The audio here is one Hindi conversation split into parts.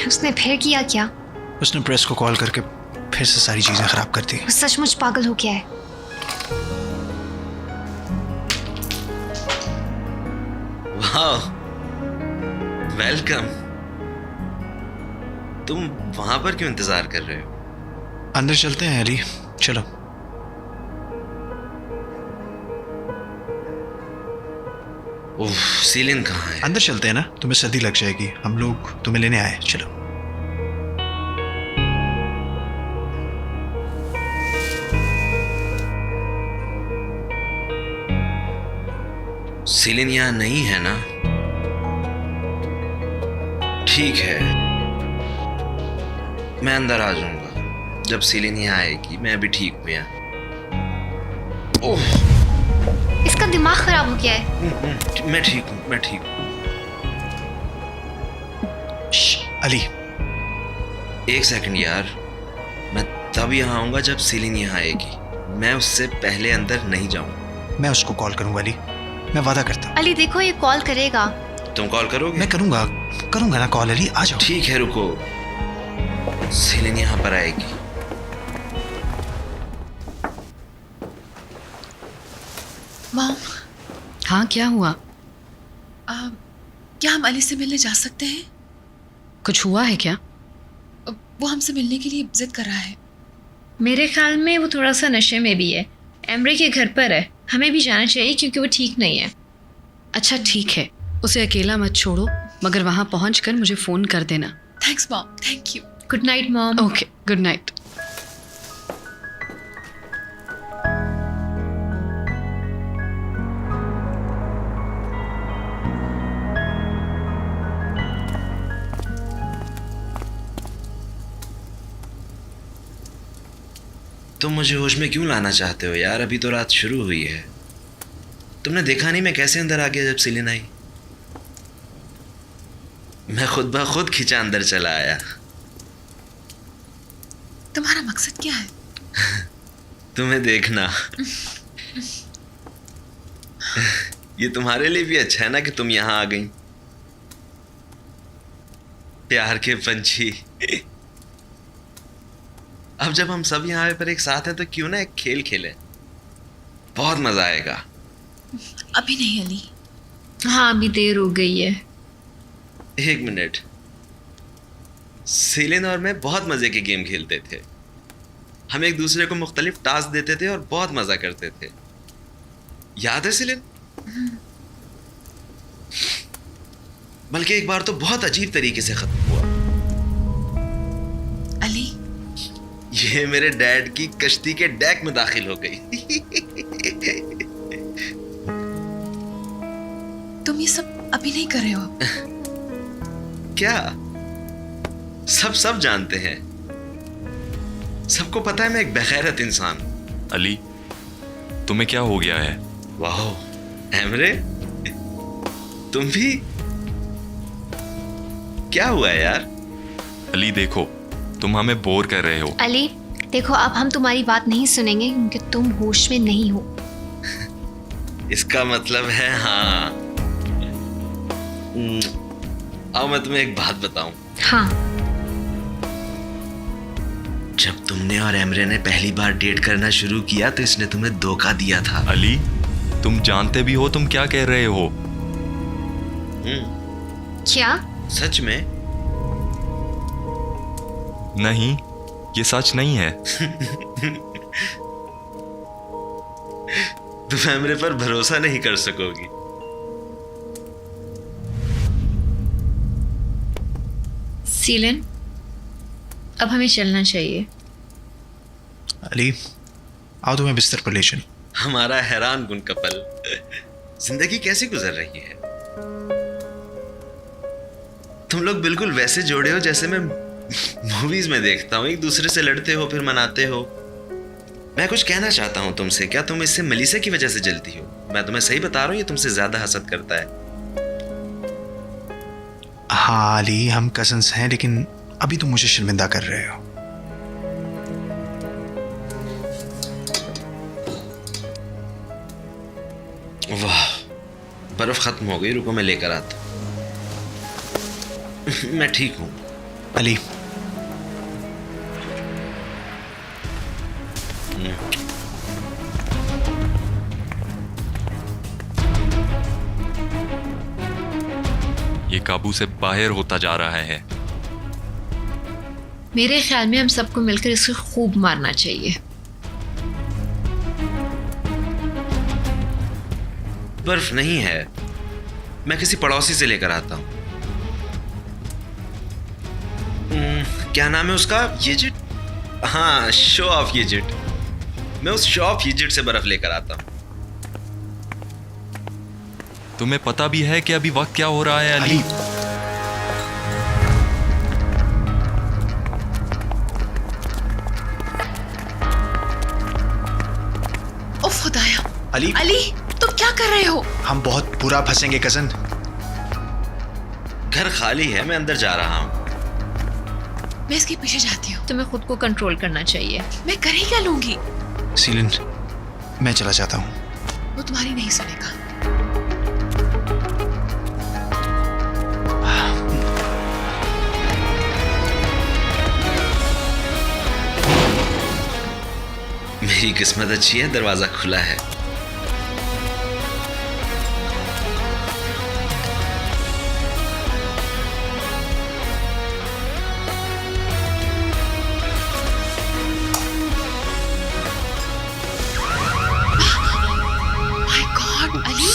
उसने फिर किया क्या? उसने प्रेस को कॉल करके फिर से सारी चीजें खराब कर दी। वो सचमुच पागल हो गया है। वाह, वेलकम। तुम वहां पर क्यों इंतजार कर रहे हो? अंदर चलते हैं अली, चलो। ओह, सीलिन कहाँ है? अंदर चलते हैं ना, तुम्हें सर्दी लग जाएगी। हम लोग तुम्हें लेने आए, चलो। सीलिन यहाँ नहीं है ना? ठीक है, मैं अंदर आ जाऊंगा जब सीलिन यहाँ आएगी। मैं अभी ठीक हूँ यहाँ। ओह, इसका दिमाग खराब हो गया है। मैं ठीक हूँ, मैं ठीक हूँ। अली, एक सेकंड यार, मैं तब यहाँ आऊंगा जब सीलिन यहाँ आएगी। मैं उससे पहले अंदर नहीं जाऊंगा। मैं उसको कॉल करूंगा अली, मैं वादा करता हूँ। अली देखो, ये कॉल करेगा। तुम कॉल करोगे? मैं करूंगा ना कॉल। अली आ जाओ। ठीक है, रुको। सीलिन यहाँ पर आएगी। मॉम, हाँ, क्या हुआ? क्या हम अली से मिलने जा सकते हैं? कुछ हुआ है क्या? वो हमसे मिलने के लिए जिद कर रहा है। मेरे ख्याल में वो थोड़ा सा नशे में भी है। एमरे के घर पर है, हमें भी जाना चाहिए क्योंकि वो ठीक नहीं है। अच्छा ठीक है, उसे अकेला मत छोड़ो, मगर वहाँ पहुँचकर मुझे फ़ोन कर देना। Thanks mom, thank you. Good night mom. Okay, good night. तुम मुझे होश में क्यों लाना चाहते हो यार? अभी तो रात शुरू हुई है। तुमने देखा नहीं मैं कैसे अंदर आ गया जब सीलिन आई? मैं खुद ब खुद खिंचा अंदर चला आया। तुम्हारा मकसद क्या है? तुम्हें देखना। ये तुम्हारे लिए भी अच्छा है ना कि तुम यहाँ आ गई। प्यार के पंछी। अब जब हम सब यहाँ पर एक साथ हैं तो क्यों ना एक खेल खेलें? बहुत मजा आएगा। अभी नहीं अली। हाँ, अभी देर हो गई है। एक मिनट। सीलिन और मैं बहुत मजे के गेम खेलते थे। हम एक दूसरे को मुख्तलिफ टास्क देते थे और बहुत मजा करते थे। याद है सीलिन? बल्कि एक बार तो बहुत अजीब तरीके से खत्म हुआ। अली, ये मेरे डैड की कश्ती के डेक में दाखिल हो गई। तुम ये सब अभी नहीं कर रहे हो? क्या? सब जानते हैं। सबको पता है मैं एक बेगैरत इंसान हूं। अली, तुम्हें क्या हो गया है? वाह एमरे, तुम भी? क्या हुआ है यार? अली देखो, तुम हमें बोर कर रहे हो। अली देखो, अब हम तुम्हारी बात नहीं सुनेंगे क्योंकि तुम होश में नहीं हो। इसका मतलब है हाँ। आओ मैं तुम्हें एक बात बताऊं। हाँ। जब तुमने और एमरे ने पहली बार डेट करना शुरू किया तो इसने तुम्हें धोखा दिया था। अली, तुम जानते भी हो तुम क्या कह रहे हो? क्या? सच में? नहीं, ये सच नहीं है। तुम एमरे पर भरोसा नहीं कर सकोगी। सीलन, अब हमें चलना चाहिए। अली आओ, तुम्हें बिस्तर पर ले चल। हमारा हैरान कुन कपल जिंदगी कैसी गुजर रही है? तुम लोग बिल्कुल वैसे जोड़े हो जैसे मैं मूवीज में देखता हूँ। एक दूसरे से लड़ते हो फिर मनाते हो। मैं कुछ कहना चाहता हूँ तुमसे। क्या तुम इससे मलीसा की वजह से जलती हो? मैं तुम्हें सही बता रहा हूँ, ये तुमसे ज्यादा हसद करता है। हाँ अली, हम कजन्स हैं, लेकिन अभी तुम मुझे शर्मिंदा कर रहे हो। वाह, बर्फ खत्म हो गई। रुको मैं लेकर आता हूँ। मैं ठीक हूँ। अली, ये काबू से बाहर होता जा रहा है। मेरे ख्याल में हम सबको मिलकर इसको खूब मारना चाहिए। बर्फ नहीं है, मैं किसी पड़ोसी से लेकर आता हूँ। क्या नाम है उसका? येजिट? हाँ, शो ऑफ येजिट। मैं उस शो ऑफ येजिट से बर्फ लेकर आता हूँ। तुम्हें पता भी है कि अभी वक्त क्या हो रहा है अली? उफ खुदाया। अली, अली, तुम क्या कर रहे हो? हम बहुत बुरा फंसेंगे कजन। घर खाली है, मैं अंदर जा रहा हूँ। मैं इसके पीछे जाती हूँ। तुम्हें खुद को कंट्रोल करना चाहिए। मैं कर ही क्या लूंगी? सीलिन, मैं चला जाता हूँ। वो तुम्हारी नहीं सुनेगा। मेरी किस्मत अच्छी है, दरवाजा खुला है। माय गॉड, अली,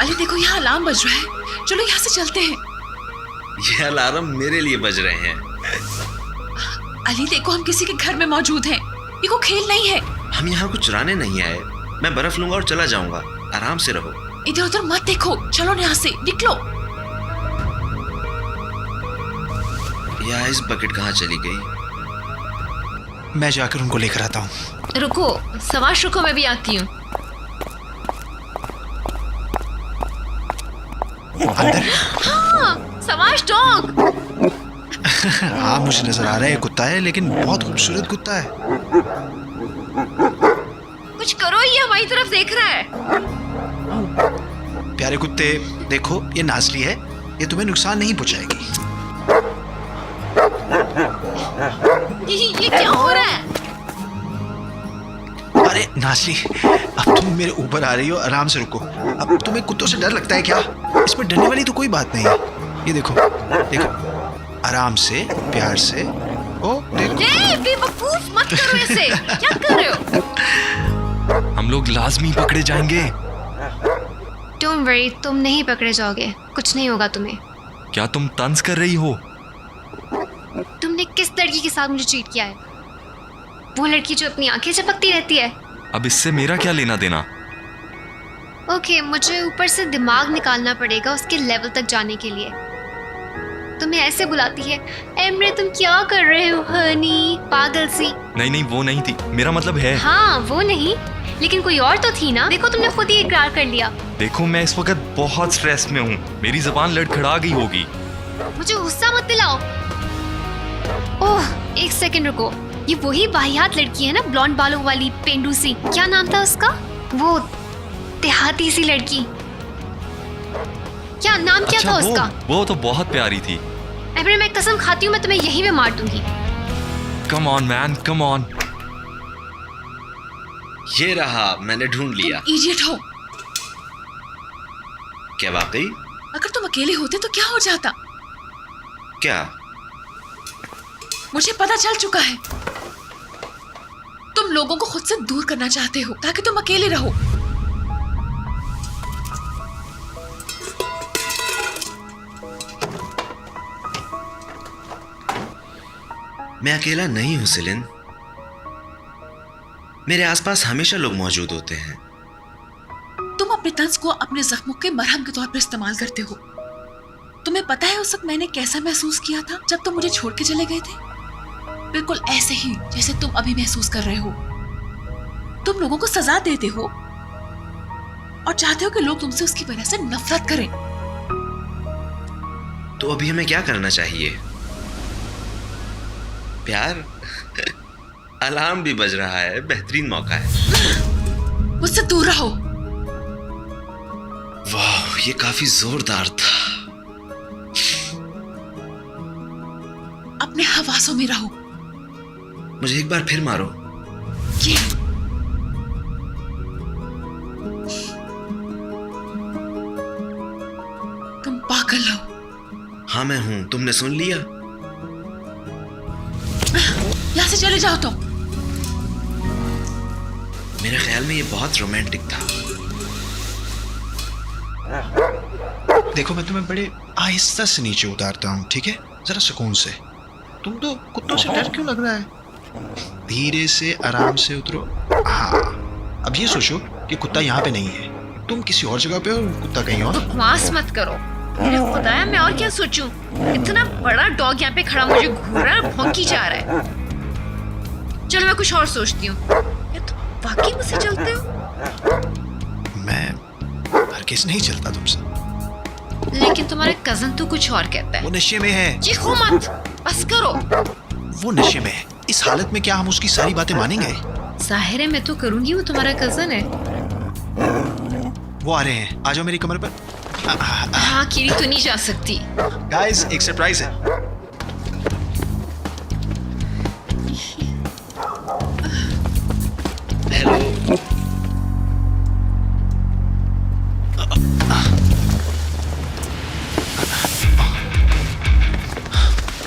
अली देखो यहाँ अलार्म बज रहा है। चलो यहाँ से चलते हैं। ये अलार्म मेरे लिए बज रहे हैं। अली देखो, हम किसी के घर में मौजूद हैं। ये कोई खेल नहीं है। हम यहाँ कुछ चुराने नहीं आए। मैं बर्फ लूंगा और चला जाऊंगा। आराम से रहो। इधर उधर मत देखो। चलो यहाँ से निकलो। यह आइस बकेट कहाँ चली गई? मैं जाकर उनको लेकर आता हूँ। रुको, सवाश रुको, मैं भी आती हूँ। अंदर। हाँ, सवाश डॉग। हाँ, मुझे नजर आ रहा है कुत्ता है, लेकिन बहुत खूबसूरत कुत्ता है। कुछ करो, ये हमारी तरफ देख रहा है। प्यारे कुत्ते, देखो ये नाजली है, ये तुम्हें नुकसान नहीं पहुंचाएगी। ये क्या हो रहा है? अरे नाजली, अब तुम मेरे ऊपर आ रही हो, आराम से रुको। अब तुम्हें कुत्तों से डर लगता है क्या? इसमें डरने वाली तो कोई बात नहीं है। ये देखो, देखो, आराम से, प्यार से। ओ देखो। बेवकूफ मत करो ऐसे। क्या कर रहे हो? हम लोग लाजमी पकड़े जाएंगे। डोंट वरी, तुम नहीं पकड़े जाओगे, कुछ नहीं होगा तुम्हें। क्या तुम तंज कर रही हो? तुमने किस लड़की के साथ मुझे चीट किया है? वो लड़की जो अपनी आंखें झपकती रहती है। अब इससे मेरा क्या लेना देना? ओके, मुझे ऊपर से दिमाग निकालना पड़ेगा उसके लेवल तक जाने के लिए। तुम्हें ऐसे बुलाती है, एमरे तुम क्या कर रहे हो हनी, पागल सी। नहीं नहीं, वो नहीं थी, मेरा मतलब है। हाँ, वो नहीं, लेकिन कोई और तो थी ना। देखो, तुमने खुद ही इकरार कर लिया। देखो, मैं इस वक्त बहुत स्ट्रेस में हूँ, मेरी जुबान लड़खड़ा गई होगी। मुझे गुस्सा मत दिलाओ। ओह, एक सेकंड रुको। ये वही वाहियात लड़की है ना, ब्लॉन्ड बालों वाली, पेंडू सी। क्या नाम था उसका? वो देहाती सी लड़की। क्या नाम क्या अच्छा, था उसका? वो तो बहुत प्यारी थी। एमरे, मैं कसम खाती हूँ, मैं तुम्हें यहीं पे मार दूंगी। Come on man, come on. ये रहा, मैंने ढूंढ लिया। इडियट हो। क्या वाकई? अगर तुम अकेले होते तो क्या हो जाता? क्या? मुझे पता चल चुका है। तुम लोगों को खुद से दूर करना चाहते हो ताकि तुम अकेले रहो। मैं अकेला नहीं हूं सिलिन। मेरे आसपास हमेशा लोग मौजूद होते हैं। तुम अपने तंज को अपने जख्मों के मरहम के तौर पर इस्तेमाल करते हो। तुम्हें पता है उस वक्त मैंने कैसा महसूस किया था जब तुम मुझे छोड़ के चले गए थे? बिल्कुल ऐसे ही जैसे तुम अभी महसूस कर रहे हो। तुम लोगों को सजा देते हो और चाहते हो कि लोग तुमसे उसकी वजह से नफरत करें। तो अभी हमें क्या करना चाहिए? प्यार? अलार्म भी बज रहा है, बेहतरीन मौका है। मुझसे दूर रहो। वाह, ये काफी जोरदार था। अपने हवासों में रहो। मुझे एक बार फिर मारो। ये तुम पागल हो। हाँ मैं हूं, तुमने सुन लिया। यहां से चले जाओ तुम। मेरे ख्याल में ये बहुत रोमांटिक था। देखो मैं तुम्हें बड़े आहिस्ता से नीचे उतारता हूँ, ठीक है? जरा सुकून से। तुम तो कुत्तों से डर क्यों लग रहा है? धीरे से आराम से उतरो। हाँ, अब ये सोचो कि कुत्ता यहाँ पे नहीं है, तुम किसी और जगह पे हो, कुत्ता कहीं और। बकवास मत करो। अरे खुदाया, मैं और क्या सोचूं? इतना बड़ा डॉग यहाँ पे खड़ा मुझे घूर रहा है और भौंकी जा रहा है। चलो मैं कुछ और सोचती हूँ। ये तो वाकई मुझसे चलते हो? मैं हरगिज़ नहीं चलता तुमसे। लेकिन तुम्हारा कजन तो कुछ और कहता वो है। नशे में है। चीखो मत, बस करो। वो नशे में है। इस हालत में क्या हम उसकी सारी बातें मानेंगे? जाहिर है मैं तो करूंगी, वो तुम्हारा कजन है। वो आ रहे हैं, आ जाओ मेरी कमर पर। हाँ, अकेली तो नहीं जा सकती। गाइस, एक सरप्राइज है। हेलो।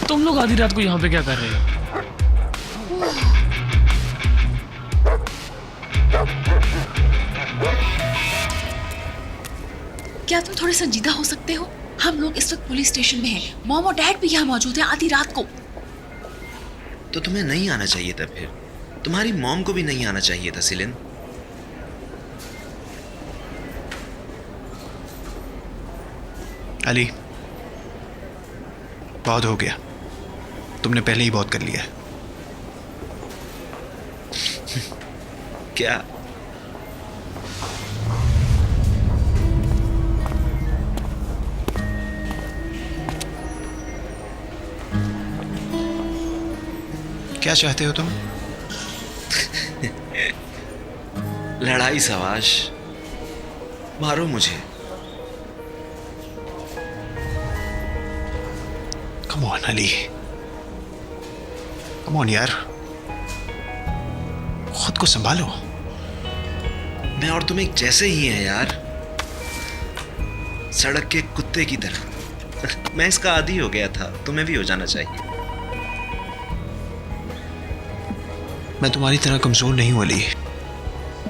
तुम लोग आधी रात को यहाँ पे क्या कर रहे हो? क्या तुम थोड़े संजीदा हो सकते हो? हम लोग इस वक्त पुलिस स्टेशन में हैं। मॉम और डैड भी यहाँ मौजूद हैं आधी रात को। तो तुम्हें नहीं आना चाहिए था फिर। तुम्हारी मॉम को भी नहीं आना चाहिए था सिलिन। अली, बहुत हो गया। तुमने पहले ही बहुत कर लिया है। क्या? क्या चाहते हो तुम? लड़ाई सवाश। मारो मुझे। Come on Ali, come on यार, खुद को संभालो। मैं और तुम एक जैसे ही हैं यार, सड़क के कुत्ते की तरह। मैं इसका आदी हो गया था, तुम्हें भी हो जाना चाहिए। मैं तुम्हारी तरह कमजोर नहीं हूं अली।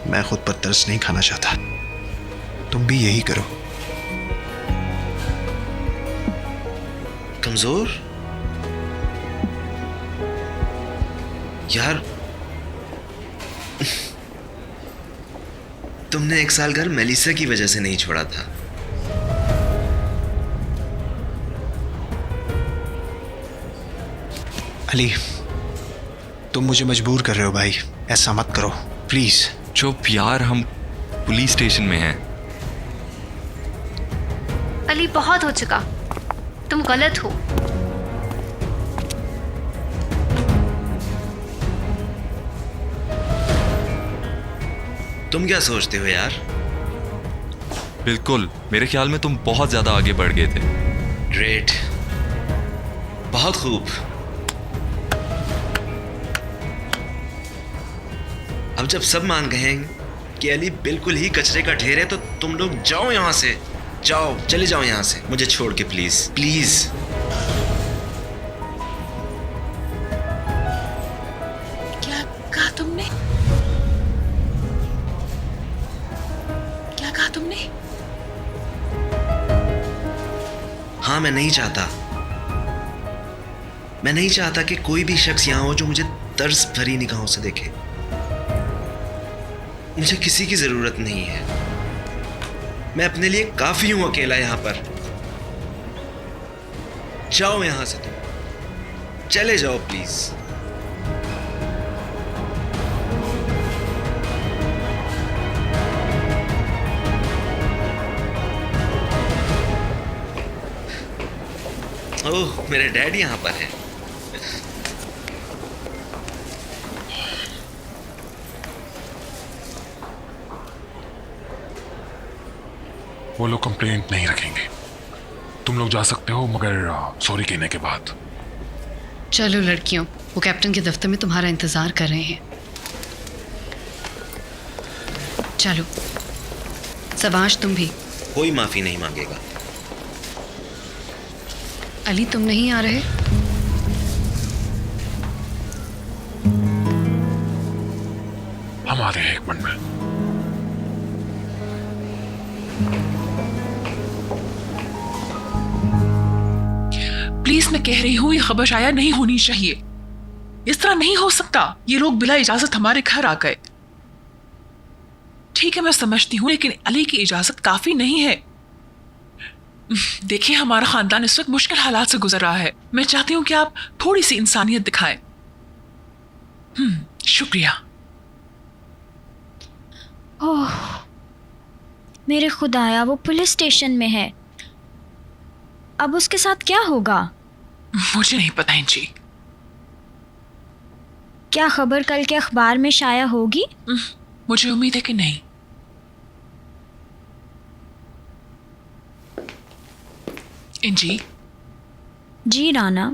मैं खुद पर तरस नहीं खाना चाहता। तुम भी यही करो। कमजोर? यार तुमने 1 साल घर मेलिसा की वजह से नहीं छोड़ा था। अली, तुम मुझे मजबूर कर रहे हो भाई, ऐसा मत करो प्लीज। चुप यार, हम पुलिस स्टेशन में हैं। अली, बहुत हो चुका, तुम गलत हो। तुम क्या सोचते हो यार? बिल्कुल, मेरे ख्याल में तुम बहुत ज्यादा आगे बढ़ गए थे। ग्रेट, बहुत खूब। अब जब सब मान गए हैं कि अली बिल्कुल ही कचरे का ढेर है, तो तुम लोग जाओ यहां से। जाओ, चले जाओ यहां से, मुझे छोड़ के प्लीज प्लीज। क्या कहा तुमने? क्या कहा तुमने? हाँ, मैं नहीं चाहता कि कोई भी शख्स यहां हो जो मुझे तरस भरी निगाहों से देखे। मुझे किसी की जरूरत नहीं है। मैं अपने लिए काफी हूं अकेला यहां पर। जाओ यहां से, तुम चले जाओ प्लीज। ओह, मेरे डैड यहां पर है। वो लोग कंप्लेंट नहीं रखेंगे। तुम लोग जा सकते हो, मगर सॉरी कहने के बाद। चलो लड़कियों, वो कैप्टन के दफ्तर में तुम्हारा इंतजार कर रहे हैं। चलो सबाश, तुम भी। कोई माफी नहीं मांगेगा। अली, तुम नहीं आ रहे? हम आ रहे हैं 1 मिनट में। प्लीज, मैं कह रही हूँ ये खबर शाया नहीं होनी चाहिए। इस तरह नहीं हो सकता। ये लोग बिला इजाजत हमारे घर आ गए। ठीक है, मैं समझती हूँ, लेकिन अली की इजाजत काफी नहीं है। देखिए, हमारा खानदान इस वक्त मुश्किल हालात से गुजर रहा है। मैं चाहती हूँ कि आप थोड़ी सी इंसानियत दिखाएं। शुक्रिया। ओह मेरे खुदाया, वो पुलिस स्टेशन में है। अब उसके साथ क्या होगा? मुझे नहीं पता जी। क्या खबर कल के अखबार में शाया होगी? मुझे उम्मीद है कि नहीं। इंजी। जी राना।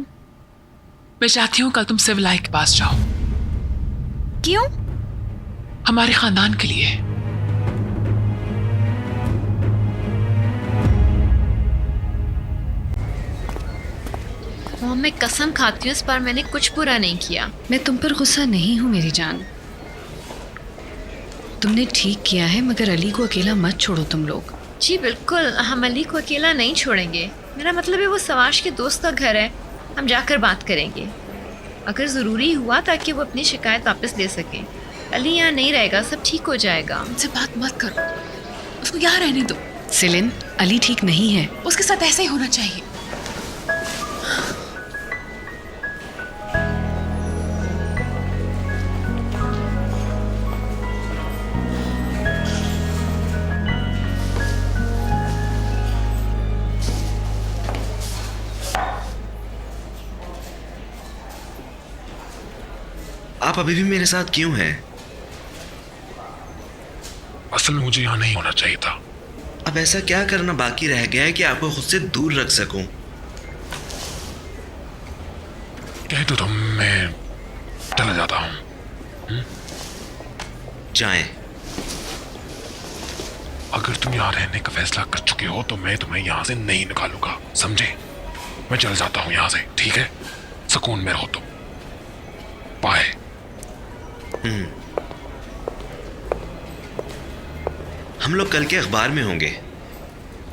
मैं चाहती हूँ कल तुम सिविल आई के पास जाओ। क्यों? हमारे खानदान के लिए। मॉम, मैं कसम खाती हूँ इस बार मैंने कुछ बुरा नहीं किया। मैं तुम पर गुस्सा नहीं हूँ मेरी जान। तुमने ठीक किया है, मगर अली को अकेला मत छोड़ो तुम लोग। जी बिल्कुल, हम अली को अकेला नहीं छोड़ेंगे। मेरा मतलब है वो सवाश के दोस्त का घर है, हम जाकर बात करेंगे अगर ज़रूरी हुआ, ताकि वो अपनी शिकायत वापस ले सके। अली यहाँ नहीं रहेगा, सब ठीक हो जाएगा। उनसे बात मत करो, उसको यहाँ रहने दो। सिलिन, अली ठीक नहीं है। उसके साथ ऐसा ही होना चाहिए। आप अभी भी मेरे साथ क्यों हैं? असल में मुझे यहाँ नहीं होना चाहिए था। अब ऐसा क्या करना बाकी रह गया है कि आपको खुद से दूर रख सकूं? कह तो तुम, मैं चला जाता हूँ। जाएं। अगर तुम यहाँ रहने का फैसला कर चुके हो तो मैं तुम्हें यहाँ से नहीं निकालूंगा, समझे? मैं चल जाता हूँ यहाँ से, ठीक है? सुकून में रहो तुम। बाय। हम लोग कल के अखबार में होंगे।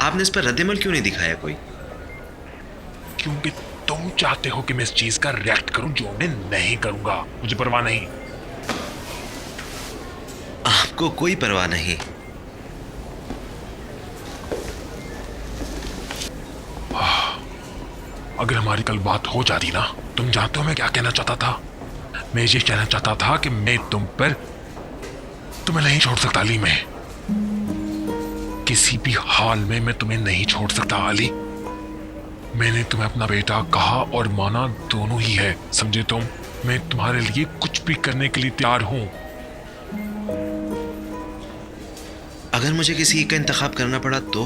आपने इस पर रद्दमल क्यों नहीं दिखाया कोई? क्योंकि तुम चाहते हो कि मैं इस चीज का रिएक्ट करूं, जो मैं नहीं करूंगा। मुझे परवाह नहीं। आपको कोई परवाह नहीं। अगर हमारी कल बात हो जाती ना, तुम जानते हो मैं क्या कहना चाहता था? मैं ये कहना चाहता था कि मैं तुम्हें नहीं छोड़ सकता अली। मैं किसी भी हाल में मैं तुम्हें नहीं छोड़ सकता अली। मैंने तुम्हें अपना बेटा कहा और माना, दोनों ही है, समझे तुम? मैं तुम्हारे लिए कुछ भी करने के लिए तैयार हूं। अगर मुझे किसी का इंतखाब करना पड़ा तो?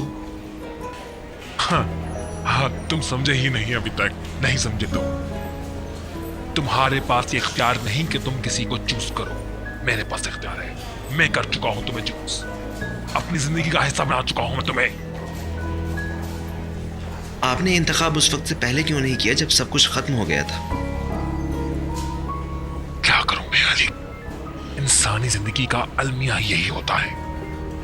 हाँ, तुम समझे ही नहीं अभी तक। नहीं समझे तुम्हारे पास ये इख्तियार नहीं कि तुम किसी को चूज करो। मेरे पास इख्तियार है। मैं कर चुका हूं तुम्हें चूज। अपनी जिंदगी का हिस्सा बना चुका हूं मैं तुम्हें। आपने इंतखाब उस वक्त से पहले क्यों नहीं किया जब सब कुछ खत्म हो गया था? क्या करूं मैं अली? इंसानी जिंदगी का अलमिया यही होता है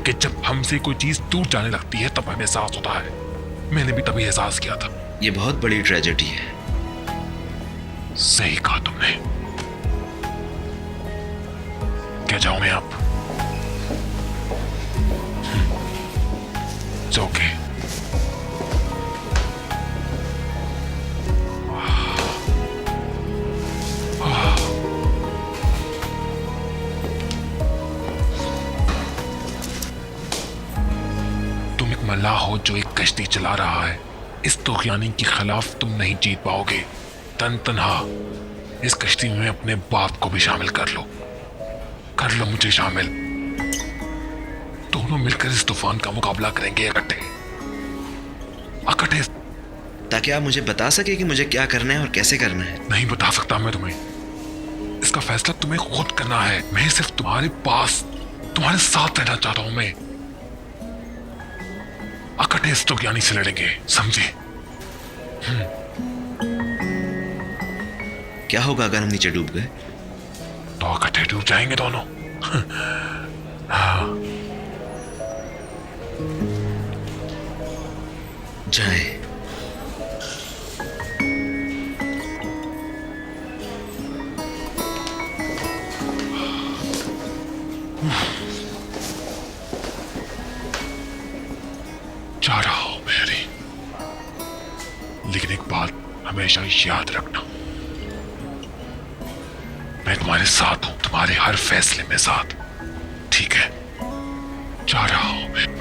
कि जब हमसे कोई चीज दूर जाने लगती है तब हमें एहसास होता है। मैंने भी तभी एहसास किया था। ये बहुत बड़ी ट्रेजेडी है। सही कहा तुमने। क्या जाऊं मैं अब? It's okay. तुम एक मल्लाह हो जो एक कश्ती चला रहा है। इस तुग़यानी के खिलाफ तुम नहीं जीत पाओगे। तन्हा इस कश्ती में अपने बाप को भी शामिल कर लो मुझे शामिल। दोनों मिलकर इस तूफान का मुकाबला करेंगे इकट्ठे। ताकि आप मुझे बता सके कि मुझे क्या करना है और कैसे करना है। नहीं बता सकता मैं तुम्हें। इसका फैसला तुम्हें खुद करना है। मैं सिर्फ तुम्हारे पास, तुम्हारे साथ रहना चाहता हूं। मैं इकट्ठे इस तुगयानी से लड़ेंगे, समझे? क्या होगा अगर हम नीचे डूब गए? तो इकट्ठे डूब जाएंगे दोनों। हाँ। जाए। जा रहा हूं मैरी, लेकिन एक बात हमेशा याद रखना, मैं तुम्हारे साथ हूं, तुम्हारे हर फैसले में साथ, ठीक है? जा रहा हूं मैं।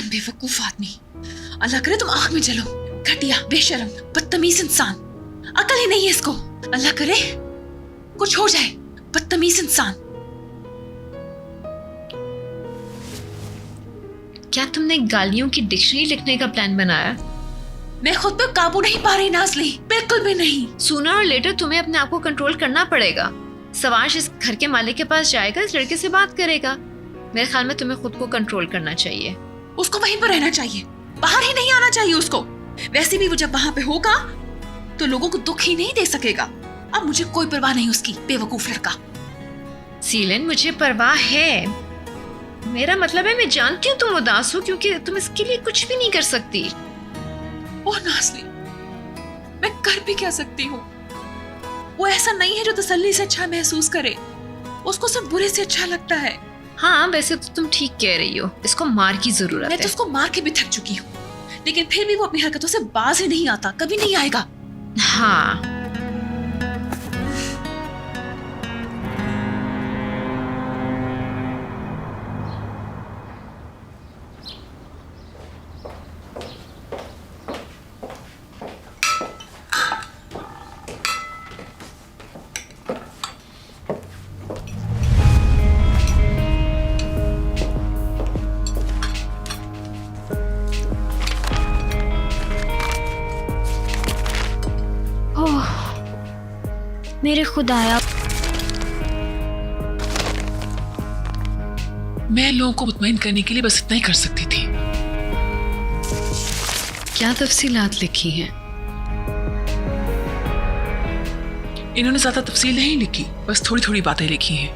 बेवकूफ आदमी, अल्लाह करे तुम आग में जलो। घटिया, बेशरम, बदतमीज इंसान, अकल ही नहीं है इसको। अल्लाह करे कुछ हो जाए। बदतमीज इंसान। क्या तुमने गालियों की डिक्शनरी लिखने का प्लान बनाया? मैं खुद पे काबू नहीं पा रही नाज़ली, बिल्कुल भी नहीं। सूनर और लेटर तुम्हें अपने आप को कंट्रोल करना पड़ेगा। सवाश इस घर के मालिक के पास जाएगा, इस लड़के से बात करेगा। मेरे ख्याल में तुम्हें खुद को कंट्रोल करना चाहिए। उसको वहीं पर रहना चाहिए, बाहर ही नहीं आना चाहिए उसको। वैसे भी वो जब वहां पे होगा तो लोगों को दुख ही नहीं दे सकेगा। अब मुझे कोई परवाह नहीं उसकी, बेवकूफ लड़का। सीलन, मुझे परवाह है। मेरा मतलब है मैं जानती हूँ तुम उदास हो, क्योंकि तुम इसके लिए कुछ भी नहीं कर सकती। ओह नाज़ली, मैं कर भी क्या सकती हूँ? वो ऐसा नहीं है जो तसल्ली से अच्छा महसूस करे। उसको सिर्फ बुरे से अच्छा लगता है। हाँ, वैसे तो तुम ठीक कह रही हो, इसको मार की जरूरत मैं है। तो उसको मार के भी थक चुकी हूँ, लेकिन फिर भी वो अपनी हरकतों से बाज ही नहीं आता, कभी नहीं आएगा। हाँ, ओह मेरे खुदाया, मैं लोगों को मुतमईन करने के लिए बस इतना ही कर सकती थी। क्या तफसीलात लिखी हैं? इन्होंने ज्यादा तफसील नहीं लिखी, बस थोड़ी थोड़ी बातें लिखी हैं।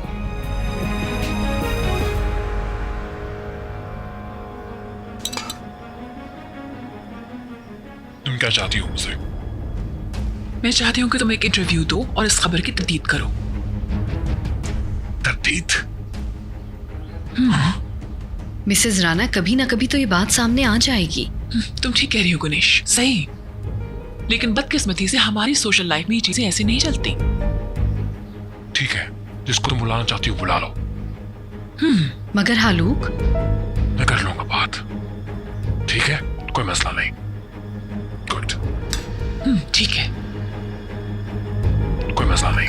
तुम क्या चाहती हो मुझसे? मैं चाहती हूँ कि तुम एक इंटरव्यू दो और इस खबर की तदीद करो। तर्दीद? मिसेस राणा, कभी ना कभी तो ये बात सामने आ जाएगी। तुम ठीक कह रही हो गुनेश, सही। लेकिन बदकिस्मती से हमारी सोशल लाइफ में ये चीजें ऐसे नहीं चलती। ठीक है, जिसको तुम बुलाना चाहती हो बुला लो। मगर हालूक, मैं कर लूंगा बात, ठीक है? कोई मसला नहीं। गुड, ठीक है। कोई मसला नहीं।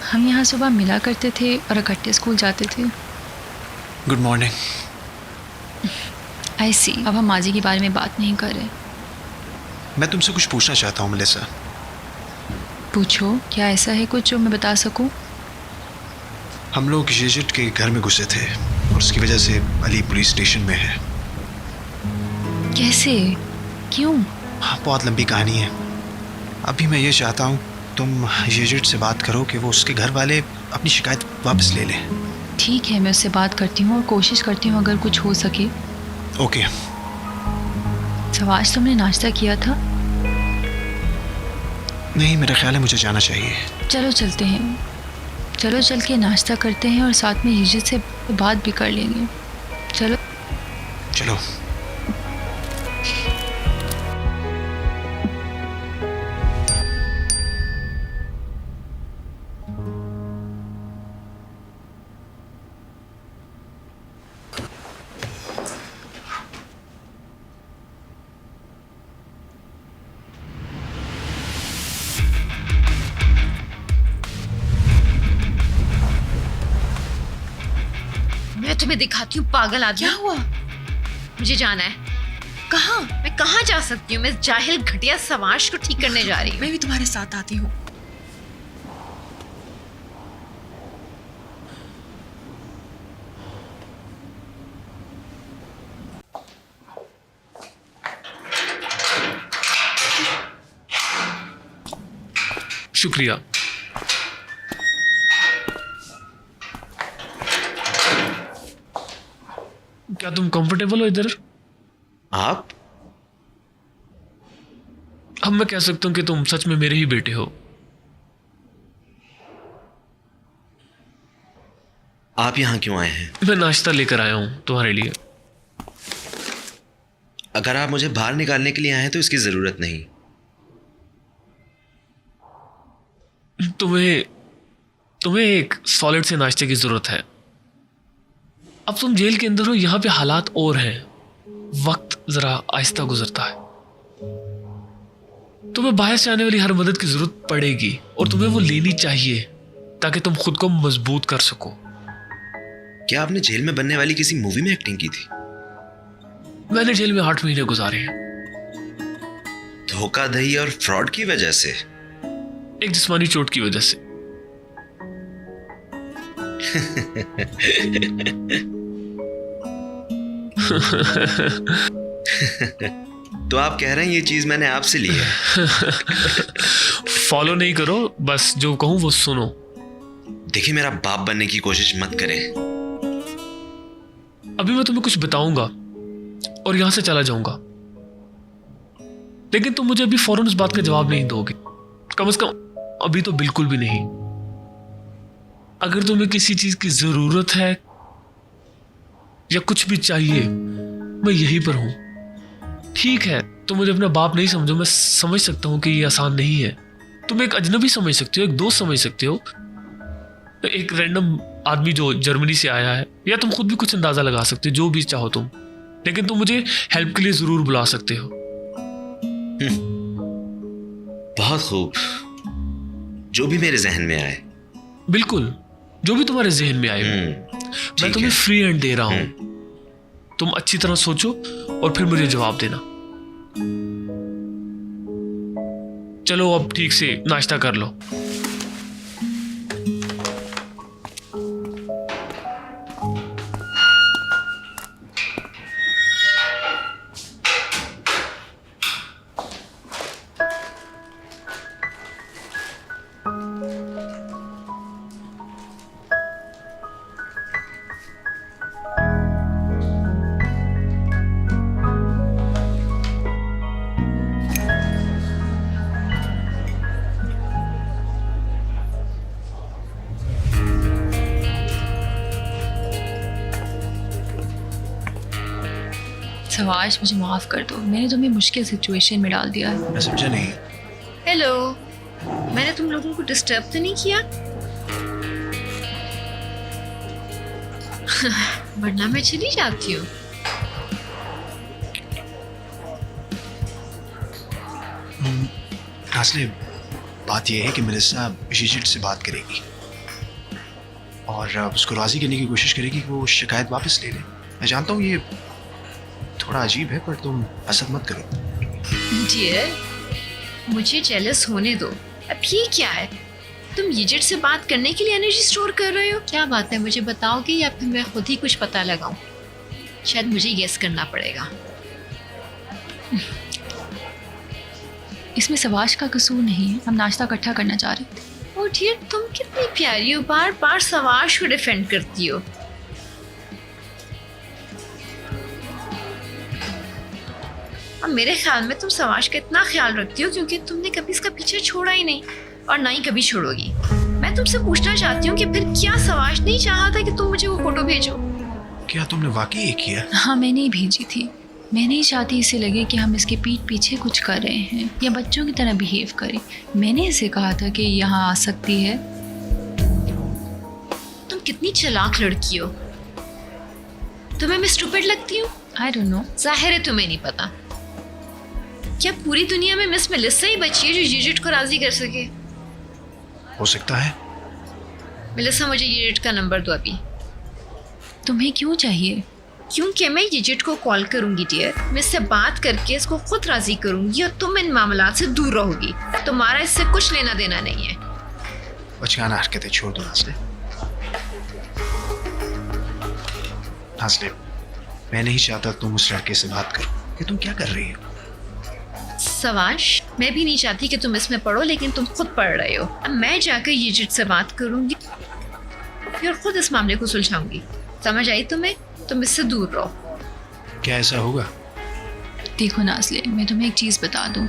हम यहाँ सुबह मिला करते थे और इकट्ठे स्कूल जाते थे। Good morning. आई सी, अब हम माजी के बारे में बात नहीं कर रहे। मैं तुमसे कुछ पूछना चाहता हूँ मेलिसा। पूछो, क्या ऐसा है कुछ जो मैं बता सकूं? हम लोग येजिट के घर में घुसे थे और उसकी वजह से अली पुलिस स्टेशन में है। कैसे? क्यों? हाँ, बहुत लंबी कहानी है। अभी मैं ये चाहता हूँ तुम येजिट से बात करो कि वो उसके घर वाले अपनी शिकायत वापस ले लें। ठीक है, मैं उससे बात करती हूँ और कोशिश करती हूँ अगर कुछ हो सके। ओके। सवाज, तुमने नाश्ता किया था? नहीं, मेरा ख्याल है मुझे जाना चाहिए। चलो चलते हैं, चलो चल के नाश्ता करते हैं और साथ में येजिट से बात भी कर लेंगे। चलो। चलो। मैं तुम्हें दिखाती हूँ पागल आदमी। क्या हुआ? मुझे जाना है। कहाँ? मैं कहाँ जा सकती हूँ? मैं इस जाहिल घटिया समाज को ठीक करने जा रही हूँ। मैं भी तुम्हारे साथ आती हूँ। शुक्रिया। क्या तुम कंफर्टेबल हो इधर? आप? अब मैं कह सकता हूं कि तुम सच में मेरे ही बेटे हो। आप यहाँ क्यों आए हैं? मैं नाश्ता लेकर आया हूं तुम्हारे लिए। अगर आप मुझे बाहर निकालने के लिए आए हैं तो इसकी जरूरत नहीं। तुम्हें एक सॉलिड से नाश्ते की जरूरत है। अब तुम जेल के अंदर हो, यहां पे हालात और हैं, वक्त जरा आहिस्ता गुजरता है। तुम्हें बाहर से आने वाली हर मदद की जरूरत पड़ेगी और तुम्हें वो लेनी चाहिए ताकि तुम खुद को मजबूत कर सको। क्या आपने जेल में बनने वाली किसी मूवी में एक्टिंग की थी? मैंने जेल में 8 महीने गुजारे हैं। धोखाधड़ी और फ्रॉड की वजह से? एक जिस्मानी चोट की वजह से। तो आप कह रहे हैं ये चीज मैंने आपसे ली है? फॉलो नहीं करो, बस जो कहूं वो सुनो। देखिए, मेरा बाप बनने की कोशिश मत करें। अभी मैं तुम्हें कुछ बताऊंगा और यहां से चला जाऊंगा, लेकिन तुम मुझे अभी फौरन उस बात का जवाब नहीं दोगे। कम से कम अभी तो बिल्कुल भी नहीं। अगर तुम्हें किसी चीज की जरूरत है या कुछ भी चाहिए, मैं यहीं पर हूं। ठीक है, तुम मुझे अपना बाप नहीं समझो, मैं समझ सकता हूं कि ये आसान नहीं है। तुम एक अजनबी समझ सकते हो, एक दोस्त समझ सकते हो, एक रैंडम आदमी जो जर्मनी से आया है, या तुम खुद भी कुछ अंदाजा लगा सकते हो, जो भी चाहो तुम। लेकिन तुम मुझे हेल्प के लिए जरूर बुला सकते हो। बहुत खूब, जो भी मेरे जहन में आए। बिल्कुल, जो भी तुम्हारे जहन में आए। मैं तुम्हें फ्री हैंड दे रहा हूं। तुम अच्छी तरह सोचो और फिर मुझे जवाब देना। चलो अब ठीक से नाश्ता कर लो। सवाश, मुझे माफ कर दो, मैंने तुम्हें मुश्किल सिचुएशन में डाल दिया है। मैं समझा नहीं। हेलो, मैंने तुम लोगों को डिस्टर्ब तो नहीं किया? वरना मैं चली जाती हूँ। नाज़नीन, बात यह है कि मेलिसा इशिजित से बात करेगी और उसको राजी करने की कोशिश करेगी कि वो शिकायत वापस ले ले। मैं जानता हूँ ये थोड़ा अजीब है, पर तुम असर मत करो। डियर, मुझे जेलस होने दो। अब ये क्या है? तुम इजिप्ट से बात करने के लिए एनर्जी स्टोर कर रहे हो? क्या बात है, मुझे बताओगे या फिर मैं खुद ही कुछ पता लगाऊं? शायद मुझे गेस करना पड़ेगा। इसमें सवाश का कसूर नहीं है, हम नाश्ता इकट्ठा करना चाह रहे थे। ओ डियर, तुम कितनी प्यारी हो, बार बार सवाश को डिफेंड करती हो। अब मेरे ख्याल में तुम सवाश का इतना ख्याल रखती हो क्योंकि तुमने कभी इसका पीछे छोड़ा ही नहीं और ना ही कभी छोड़ोगी। मैं तुमसे पूछना चाहती हूँ कि फिर क्या सवाश नहीं चाहा था कि तुम मुझे वो फोटो भेजो? क्या तुमने वाकई ये किया? हाँ, मैंने ही भेजी थी। मैं नहीं चाहती इसे लगे कि हम इसके पीठ पीछे कुछ कर रहे हैं या बच्चों की तरह बिहेव करें। मैंने इसे कहा था कि यहाँ आ सकती है। तुम कितनी चालाक लड़की हो। तुम्हें मैं स्टूपिड लगती हूँ? I don't know. जाहिर है तुम्हें नहीं पता। क्या पूरी दुनिया में मिस मेलिसा ही बची है जो यीजिट को राजी कर सके? हो सकता है। मेलिसा, मुझे यीजिट का नंबर दो अभी। तुम्हें क्यों चाहिए? क्योंकि मैं यीजिट को कॉल करूंगी डियर, मैं इससे बात करके इसको खुद राजी करूंगी और तुम इन मामलात से दूर रहोगी। तुम्हारा इससे कुछ लेना देना नहीं है। बचकाना हरकतें छोड़ दो नाज़ले। नाज़ले, मैं नहीं चाहता तुम उस लड़के से बात करो। कि तुम क्या कर रही हो? सवाश, मैं भी नहीं चाहती कि तुम इसमें पढ़ो, लेकिन तुम खुद पढ़ रहे हो। अब मैं जाकर यीजिट से बात करूंगी और खुद इस मामले को सुलझाऊंगी। समझ आई तुम्हें? तुम इससे दूर रहो। क्या ऐसा होगा? देखो नाज़ले, मैं तुम्हें एक चीज़ बता दूं।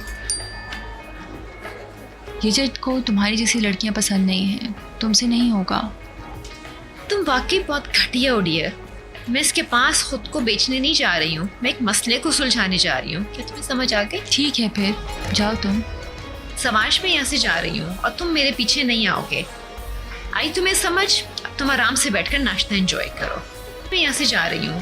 यीजिट को तुम्हारी जैसी लड़कियां पसंद नहीं हैं। तुमसे नहीं होगा। तुम वाकई बहुत घटिया हो डियर। मैं इसके पास खुद को बेचने नहीं जा रही हूँ, मैं एक मसले को सुलझाने जा रही हूँ। क्या तुम्हें समझ आ गई? ठीक है, फिर जाओ तुम। समाज में यहाँ से जा रही हूँ और तुम मेरे पीछे नहीं आओगे। आई तुम्हें समझ? अब तुम आराम से बैठकर नाश्ता एंजॉय करो। मैं यहाँ से जा रही हूँ।